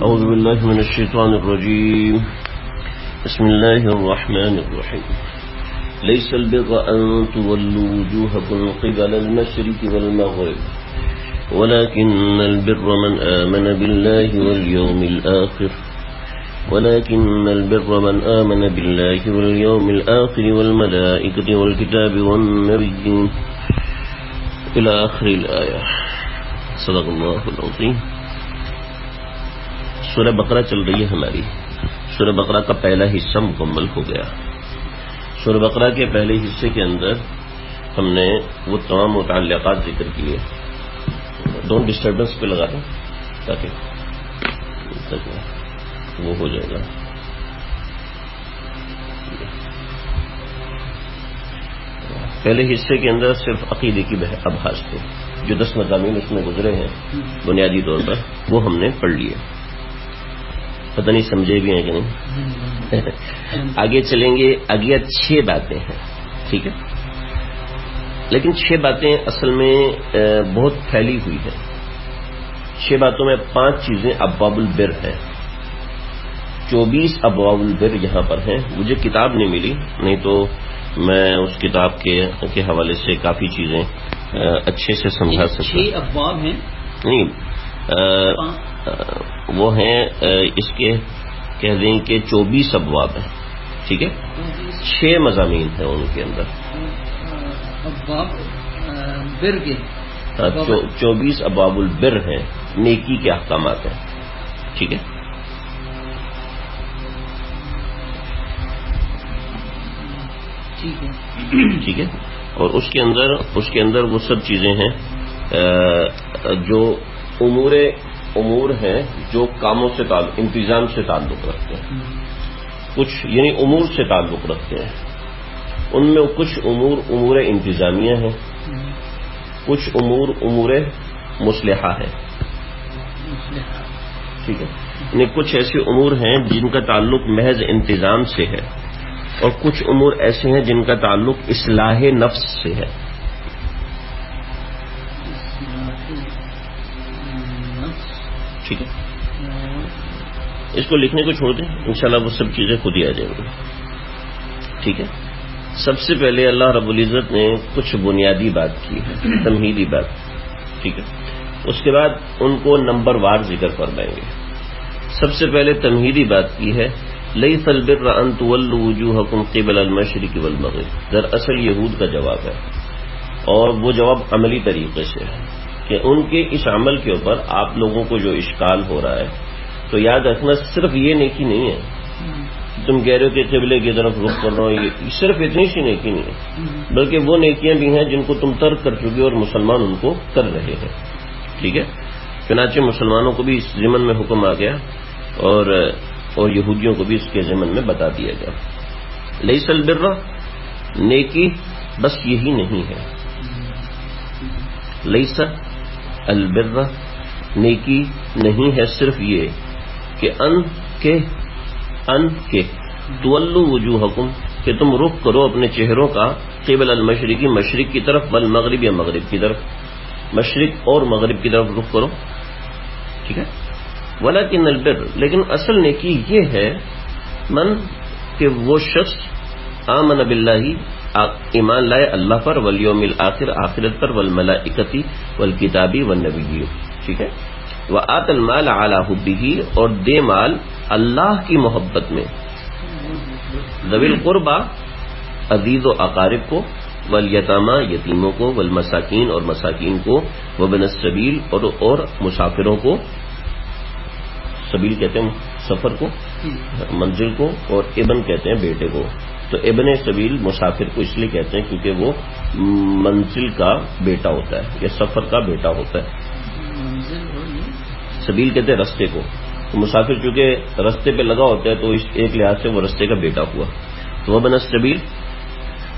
أعوذ بالله من الشيطان الرجيم. بسم الله الرحمن الرحيم. ليس البر أن تولوا وجوهكم قبل المشرق والمغرب ولكن البر من آمن بالله واليوم الآخر والملائكة والكتاب والنبيين إلى آخر الآية. صدق اللہ العظیم. سورہ بقرہ چل رہی ہے ہماری. سورہ بقرہ کا پہلا حصہ مکمل ہو گیا. سورہ بقرہ کے پہلے حصے کے اندر ہم نے وہ تمام متعلقات ذکر کیے. ڈونٹ ڈسٹربنس پہ لگا دیں تاکہ وہ ہو جائے گا. پہلے حصے کے اندر صرف عقیدے کی ابحاث تھے. جو 10 مضامین اس میں گزرے ہیں بنیادی طور پر وہ ہم نے پڑھ لیے. پتہ نہیں سمجھے بھی ہیں کہ نہیں. آگے چلیں گے. آگے 6 باتیں ہیں. ٹھیک ہے. لیکن 6 باتیں اصل میں بہت پھیلی ہوئی ہیں. 6 باتوں میں 5 چیزیں ابواب البر ہیں. 24 ابواب البر یہاں پر ہیں. مجھے کتاب نہیں ملی, نہیں تو میں اس کتاب کے حوالے سے کافی چیزیں اچھے سے سمجھا سکتا. 6 ابواب ہیں نہیں, وہ ہیں اس کے کہہ دیں کہ 24 ابواب ہیں. ٹھیک ہے. 6 مضامین ہیں ان کے اندر. ابواب بر کے 24 ابواب البر ہیں. نیکی کے احکامات ہیں. ٹھیک ہے. ٹھیک ہے. اور اس کے اندر وہ سب چیزیں ہیں جو امور ہیں جو کاموں سے انتظام سے تعلق رکھتے ہیں. کچھ یعنی امور سے تعلق رکھتے ہیں. ان میں کچھ امور انتظامیہ ہیں, کچھ امور مصلحہ ہیں. ٹھیک ہے. یعنی کچھ ایسے امور ہیں جن کا تعلق محض انتظام سے ہے, اور کچھ امور ایسے ہیں جن کا تعلق اصلاح نفس سے ہے. ٹھیک ہے. اس کو لکھنے کو چھوڑ دیں, انشاءاللہ وہ سب چیزیں خود ہی آ جائیں گی. ٹھیک ہے. سب سے پہلے اللہ رب العزت نے کچھ بنیادی بات کی ہے, تمہیدی بات. ٹھیک ہے. اس کے بعد ان کو نمبر وار ذکر فرمائیں گے. سب سے پہلے تمہیدی بات کی ہے لیس البر ان تولوا وجوهکم قبل المشرق والمغرب. دراصل یہود کا جواب ہے, اور وہ جواب عملی طریقے سے ہے کہ ان کے اس عمل کے اوپر آپ لوگوں کو جو اشکال ہو رہا ہے, تو یاد رکھنا صرف یہ نیکی نہیں ہے. تم کہہ رہے ہو کہ قبلے کی طرف رخ کر رہا ہوں, یہ صرف اتنی سی نیکی نہیں ہے, بلکہ وہ نیکیاں بھی ہیں جن کو تم ترک کر چکے اور مسلمان ان کو کر رہے ہیں. ٹھیک ہے. چنانچہ مسلمانوں کو بھی اس ضمن میں حکم آ گیا اور یہودیوں کو بھی اس کے ضمن میں بتا دیا گیا. لیس البر, نیکی بس یہی نہیں ہے. لیس البر, نیکی نہیں ہے صرف یہ کہ ان کے تولوا وجوہکم, کہ تم رخ کرو اپنے چہروں کا قبل المشرقی, مشرق کی طرف, والمغرب یا مغرب کی طرف, مشرق اور مغرب کی طرف رخ کرو. ٹھیک ہے. ولیکن البر, لیکن اصل نیکی یہ ہے من, کہ وہ شخص آمن باللہ, ایمان لائے اللہ پر, والیوم الآخر, آخرت پر, والملائکتی والکتابی والنبیین. ٹھیک ہے. وآت المال علی حبہ, اور دے مال اللہ کی محبت میں, ذوی القربى, عزیز و اقارب کو, والیتامى, یتیموں کو, والمساکین, اور مساکین کو, وابن السبیل, اور مسافروں کو. سبیل کہتے ہیں سفر کو, منزل کو, اور ابن کہتے ہیں بیٹے کو. تو ابن سبیل مسافر کو اس لیے کہتے ہیں کیونکہ وہ منزل کا بیٹا ہوتا ہے یا سفر کا بیٹا ہوتا ہے. سبیل کہتے ہیں رستے کو. تو مسافر چونکہ رستے پہ لگا ہوتا ہے تو اس ایک لحاظ سے وہ رستے کا بیٹا ہوا. تو وابن السبیل,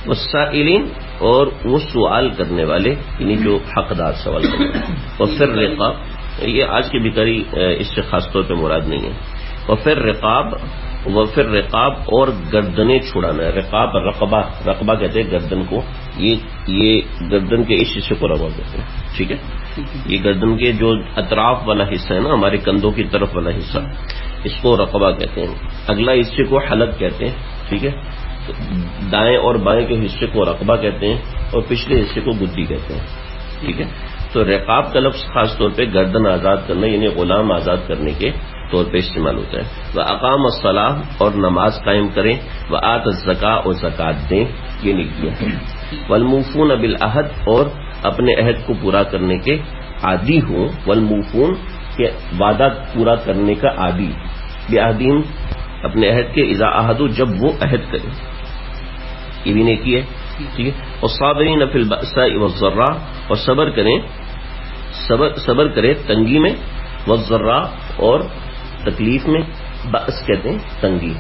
والسائلین, اور وہ سوال کرنے والے, یعنی جو حقدار سوال کرنے والے. اور پھر رقاب, یہ آج کی بیکاری اس سے خاص طور پہ مراد نہیں ہے. اور پھر رقاب, اور گردنیں چھڑانا ہے. رقاب, رقبہ کہتے ہیں گردن کو, یہ گردن کے اس حصے کو رقبہ کہتے ہیں. ٹھیک ہے. یہ گردن کے جو اطراف والا حصہ ہے نا، ہمارے کندھوں کی طرف والا حصہ، اس کو رقبہ کہتے ہیں. اگلا حصے کو حلق کہتے ہیں. ٹھیک ہے، دائیں اور بائیں کے حصے کو رقبہ کہتے ہیں اور پچھلے حصے کو گدی کہتے ہیں. ٹھیک ہے، تو رقاب کا لفظ خاص طور پہ گردن آزاد کرنا یعنی غلام آزاد کرنے کے طور پہ استعمال ہوتا ہے. وہ اقام الصلاۃ اور نماز قائم کریں، وہ آت الزکاۃ اور زکات دیں، یہ نہیں کیا ہے. والموفون بالعہد اور اپنے عہد کو پورا کرنے کے عادی ہوں. والموفون کے وعدہ پورا کرنے کا عادی، بعہدہم اپنے عہد کے، اذا عہدوا جب وہ عہد کریں، یہ بھی نیکی ہے. ٹھیک ہے، اور صابرین فی البأساء والضراء اور صبر کرے تنگی میں، والضراء اور تکلیف میں. بأس کہتے ہیں تنگی.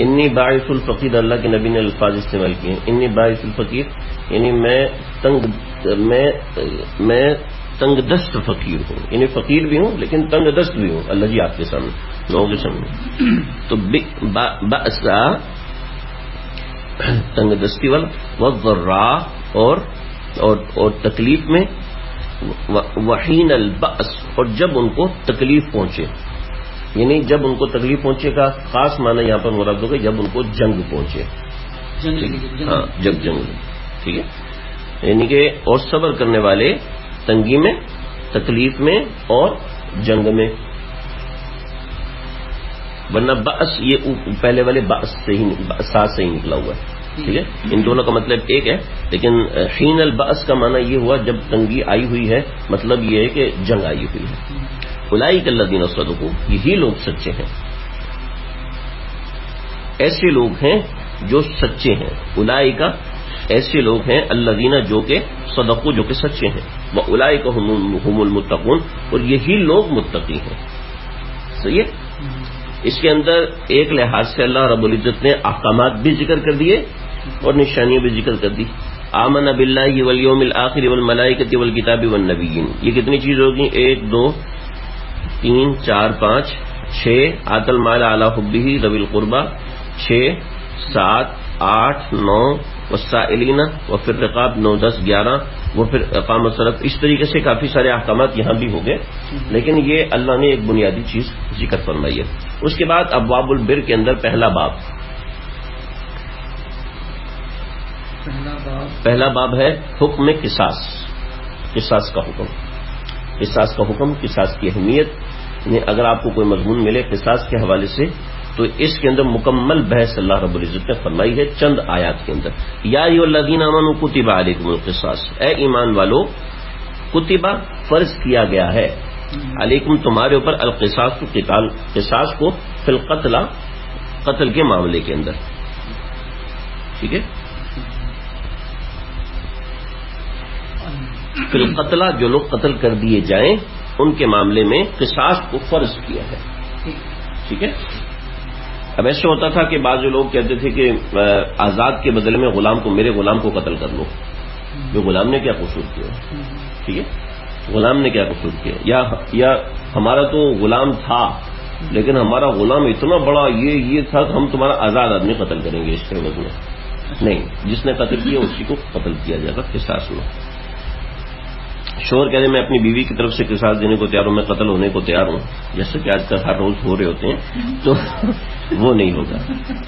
انی باعث الفقیر، اللہ کے نبی نے الفاظ استعمال کیے. انی باعث الفقیر یعنی میں تنگ دست فقیر ہوں، یعنی فقیر بھی ہوں لیکن تنگ دست بھی ہوں. اللہ جی آپ کے سامنے، لوگوں کے سامنے. تو بأسا تنگ دستی والا، والضراء اور تکلیف میں، وحین البأس اور جب ان کو تکلیف پہنچے، یعنی جب ان کو تکلیف پہنچے کا خاص معنی یہاں پر مراد ہوگا جب ان کو جنگ پہنچے. ہاں، جب جنگ. ٹھیک ہے، یعنی کہ اور صبر کرنے والے تنگی میں، تکلیف میں اور جنگ میں. ورنہ بأس یہ پہلے والے بأس سے ہی ساتھ سے ہی نکلا ہوا ہے. ٹھیک ہے، ان دونوں کا مطلب ایک ہے، لیکن حین البأس کا معنی یہ ہوا جب تنگی آئی ہوئی ہے، مطلب یہ ہے کہ جنگ آئی ہوئی ہے. اولئک الذین صدقوا، یہی لوگ سچے ہیں، ایسے لوگ ہیں جو سچے ہیں. اولئک ایسے لوگ ہیں الذین جو کہ صدقوا جو کہ سچے ہیں، واولئک هم المتقون اور یہی لوگ متقی ہیں. صحیح ہے، اس کے اندر ایک لحاظ سے اللہ رب العزت نے احکامات بھی ذکر کر دیے اور نشانیاں بھی ذکر کر دی. آمن باللہ والیوم الآخر والملائکۃ والکتاب والنبیین، یہ کتنی چیز ہوگی؟ 1 2 3 4 5 6. آت المال علی حبہ ذوی القربى 6 7 8 9 والسائلین وفی الرقاب 9 10 11 وہ پھر اقام الصلاۃ. اس طریقے سے کافی سارے احکامات یہاں بھی ہو گئے، لیکن یہ اللہ نے ایک بنیادی چیز ذکر فرمائی ہے. اس کے بعد ابواب البر کے اندر پہلا باب ہے حکم قصاص کا حکم. قصاص کا حکم، قصاص کی اہمیت. اگر آپ کو کوئی مضمون ملے قصاص کے حوالے سے تو اس کے اندر مکمل بحث اللہ رب العزت نے فرمائی ہے چند آیات کے اندر. یا ایھا الذین آمنوا کتب علیکم القصاص، اے ایمان والو کتبہ فرض کیا گیا ہے، علیکم تمہارے اوپر، القصاص کو قصاص کو، فی القتل قتل کے معاملے کے اندر. ٹھیک ہے، فی القتل جو لوگ قتل کر دیے جائیں ان کے معاملے میں قصاص کو فرض کیا ہے. ٹھیک ہے، اب ایسے ہوتا تھا کہ بعض لوگ کہتے تھے کہ آزاد کے بدلے میں میرے غلام کو قتل کر لو. جو غلام نے کیا قصور کیا؟ ٹھیک ہے، غلام نے کیا قصور کیا؟ یا ہمارا تو غلام تھا لیکن ہمارا غلام اتنا بڑا یہ تھا کہ ہم تمہارا آزاد آدمی قتل کریں گے اس کے عوض میں. نہیں، جس نے قتل کیا اسی کو قتل کیا جائے گا قصاص میں. شوہر کہہ رہے میں اپنی بیوی کی طرف سے قصاص دینے کو تیار ہوں، میں قتل ہونے کو تیار ہوں، جیسے کہ آج کل ہر روز ہو رہے ہوتے ہیں، تو وہ نہیں ہوگا.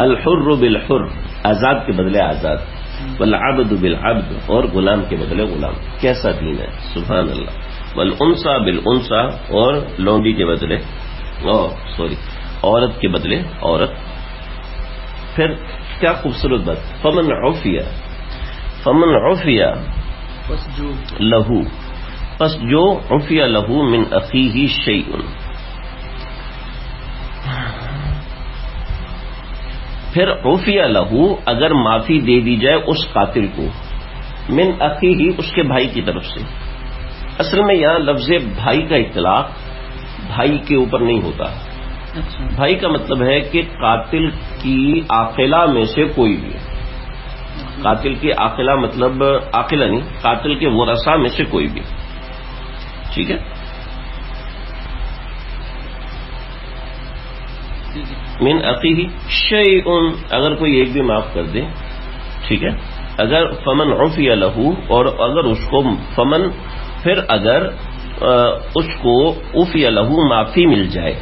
الحر بالحر، آزاد کے بدلے آزاد، والعبد بالعبد اور غلام کے بدلے غلام. کیسا دین ہے، سبحان اللہ. والانثى بالانثى اور لونڈی کے بدلے عورت کے بدلے عورت. پھر کیا خوبصورت بات، فمن عفی لہو، پس جو عفی لہو من اخیہ شیء، پھر عفی لہو اگر معافی دے دی جائے اس قاتل کو، من اخیہ اس کے بھائی کی طرف سے. اصل میں یہاں لفظ بھائی کا اطلاق بھائی کے اوپر نہیں ہوتا. بھائی کا مطلب ہے کہ قاتل کی عاقلہ میں سے کوئی بھی، قاتل کی عاقلہ مطلب عاقلہ نہیں، قاتل کے ورثاء میں سے کوئی بھی. ٹھیک ہے، من اخیہ شیء اگر کوئی ایک بھی معاف کر دے. ٹھیک ہے، اگر فمن عفی لہ، اور اگر اس کو فمن، پھر اگر اس کو عفی لہ معافی مل جائے،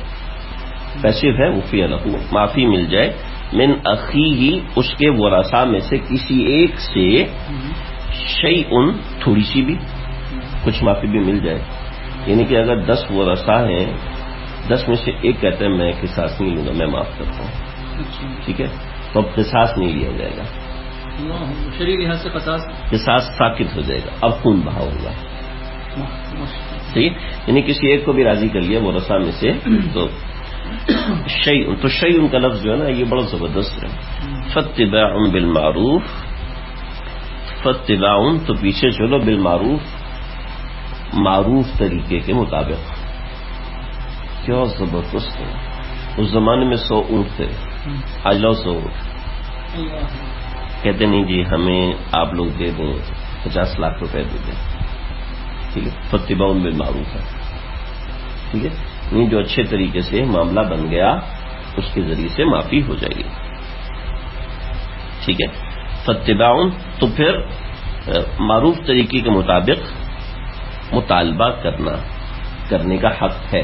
پیسو ہے عفی لہ معافی مل جائے، من اخیہ اس کے ورثاء میں سے کسی ایک سے، شیء تھوڑی سی بھی، کچھ معافی بھی مل جائے، یعنی کہ اگر 10 ورثاء ہیں، 10 میں سے ایک کہتا ہے میں قصاص نہیں لوں گا، میں معاف کرتا ہوں، ٹھیک ہے، تو اب قصاص نہیں لیا جائے گا، شرعی لحاظ سے قصاص ساکت ہو جائے گا، اب خون بہا ہوگا، ٹھیک ہے، یعنی کسی ایک کو بھی راضی کر لیا ورثاء میں سے، تو شیء، تو شیء کا لفظ جو ہے نا یہ بڑا زبردست ہے، فاتباع بالمعروف، فاتباع تو پیچھے چلو، بالمعروف معروف طریقے کے مطابق، کیا زبردست ہے، اس زمانے میں 100 اونٹ تھے، آج لاؤ 100 اونٹ، کہتے نہیں جی ہمیں آپ لوگ دے دیں 50 لاکھ روپے دے دیں، ٹھیک ہے، فاتباع بالمعروف ہے، ٹھیک ہے، نہیں جو اچھے طریقے سے معاملہ بن گیا اس کے ذریعے سے معافی ہو جائے گی، ٹھیک ہے، فاتباع تو پھر معروف طریقے کے مطابق مطالبہ کرنے کا حق ہے،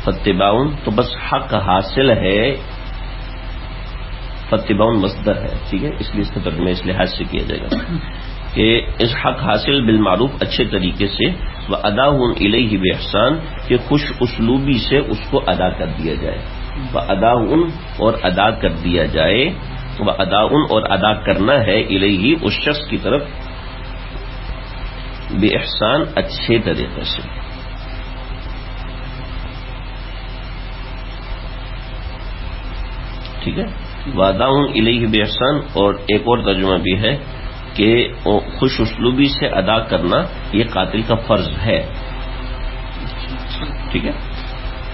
فاتباع تو بس حق حاصل ہے، فاتباع مصدر ہے، ٹھیک ہے، اس لیے اس کا ترجمہ اس لحاظ سے کیا جائے گا کہ اس حق حاصل بالمعروف اچھے طریقے سے، وَأَدَاهُ إِلَيْهِ بِإِحْسَان کہ خوش اسلوبی سے اس کو ادا کر دیا جائے، وَأَدَاهُ اور ادا کر دیا جائے، وَأَدَاءٌ اور ادا کرنا ہے، إِلَيْهِ اس شخص کی طرف، بِإِحْسَان اچھے طریقے سے، ٹھیک ہے، وَأَدَاءٌ إِلَيْهِ بِإِحْسَان، اور ایک اور ترجمہ بھی ہے کہ خوش اسلوبی سے ادا کرنا یہ قاتل کا فرض ہے، ٹھیک ہے،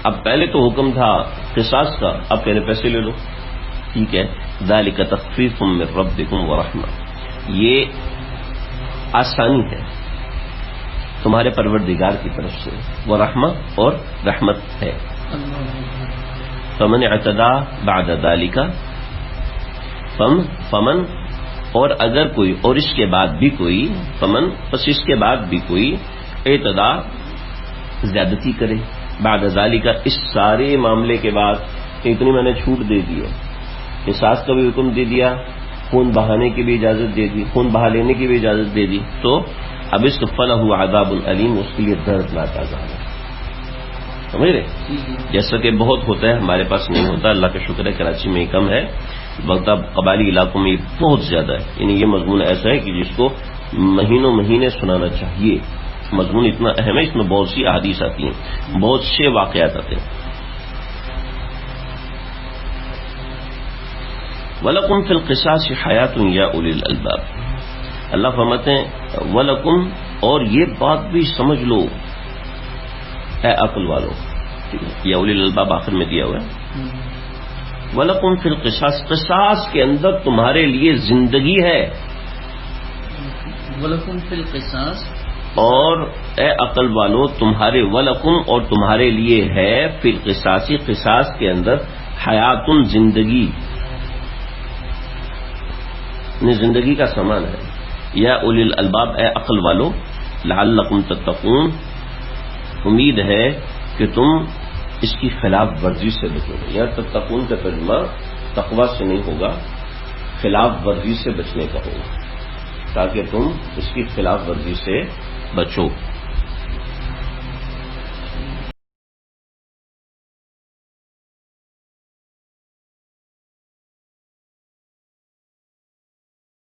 اب پہلے تو حکم تھا قصاص کا، اب پہلے پیسے لے لو، ٹھیک ہے، ذالک تخفیف من ربکم ورحمہ، یہ آسانی ہے تمہارے پروردگار کی طرف سے، ورحمہ اور رحمت ہے، فمن اعتدى بعد ذالک، فمن اور اگر کوئی، اور اس کے بعد بھی کوئی، فمن پس اس کے بعد بھی کوئی، اعتدا زیادتی کرے، بعد ذالک اس سارے معاملے کے بعد، اتنی میں نے چھوٹ دے دی ہے، قصاص کا بھی حکم دے دیا، خون بہانے کی بھی اجازت دے دی، خون بہا لینے کی بھی اجازت دے دی، تو اب اس فلہ عذاب علیم، اس کے لیے دردناک عذاب ہے، سمجھ رہے، جیسا کہ بہت ہوتا ہے، ہمارے پاس نہیں ہوتا، اللہ کا شکر ہے کراچی میں کم ہے، بلکہ قبائلی علاقوں میں بہت زیادہ ہے، یعنی یہ مضمون ایسا ہے کہ جس کو مہینوں مہینے سنانا چاہیے، مضمون اتنا اہم ہے، اس میں بہت سی احادیث آتی ہیں، بہت سے واقعات آتے ہیں، وَلَكُمْ فِي الْقِصَاصِ حَيَاةٌ يَا أُولِي الْأَلْبَابِ، اللہ فرماتے ہیں وَلَكُمْ، اور یہ بات بھی سمجھ لو اے عقل والو، یا اولی الالباب آخر میں دیا ہوا ہے، وَلَكُمْ فِي الْقِصَاصِ، قصاص کے اندر تمہارے لیے زندگی ہے، وَلَكُمْ فِي الْقِصَاصِ، اور اے عقل والو تمہارے، وَلَكُمْ اور تمہارے لیے ہے، فی القصاص قصاص کے اندر، حیاتن زندگی، زندگی کا سامان ہے، یا اولی الالباب اے عقل والو، لعلکم تتقون امید ہے کہ تم اس کی خلاف ورزی سے بچو گے، یا تتقون کا ترجمہ تقوی سے نہیں ہوگا، خلاف ورزی سے بچنے کا ہوگا، تاکہ تم اس کی خلاف ورزی سے بچو۔